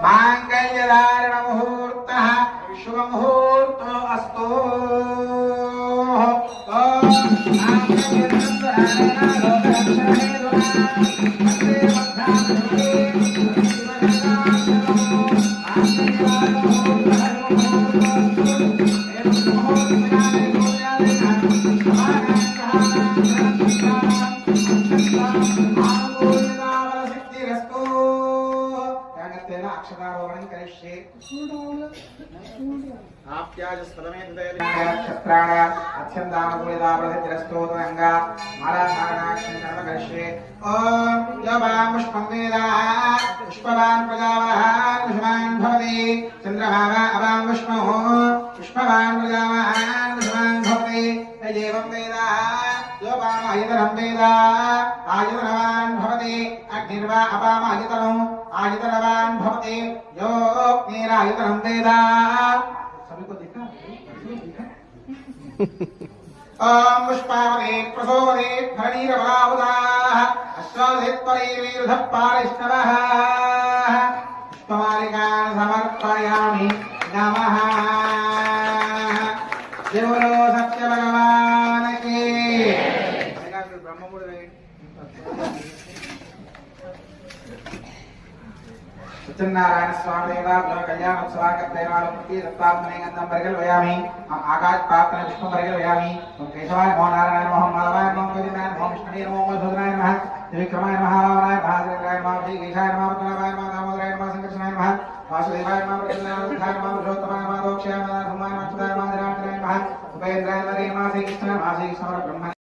मांगल्यधारण मुहूर्तः शुभ मुहूर्तो अस्तु। पुष्पवान् प्रजावान् विषमान् भवति चन्द्रभागा अवां विष्णुः पुष्पवान् प्रजावान् विषमान् भवति एवं वेद यो वामायतनं वेद आयतनवान् भवति अग्निर्वा अपामायतनम् आयतनवान् भवति यो अग्निरायतनं वेद। सभी को दिखा ओम पुष्पावने प्रसोदे धरणीरवलावुदाः अश्वधेत्वरीवीरुधः पारिष्णवः पुष्पमालिकान् समर्पयामि नमः। जय बोलो सत्य भगवान की। सत्यनारायण स्वामी देवाभ्यो कल्याणोत्सवाकर्तैवालोपति दत्तात्मनेगन्धं परिकल्पयामि आकाशपात्रं पुष्पं परिकल्पयामि केशवाय नमो नारायणाय नमः माधवाय नमः गोविन्दाय नमः विष्णुवे नमः मधुसूदनाय नमः त्रिविक्रमाय नमः वामनाय महादेवाय नमः श्रीकेशाय नमः पद्मनाभाय नमः दामोदराय नमः संकर्षणाय नमः वासुदेवाय नमः प्रद्युम्नाय नमः पुरुषोत्तमाय नमः दोक्षाय नमः धूमाय नमः अच्युताय नमः धनार्दनाय नमः उपेन्द्राय नमः श्रीकृष्णाय नमः श्रीकृष्णाय ब्रह्म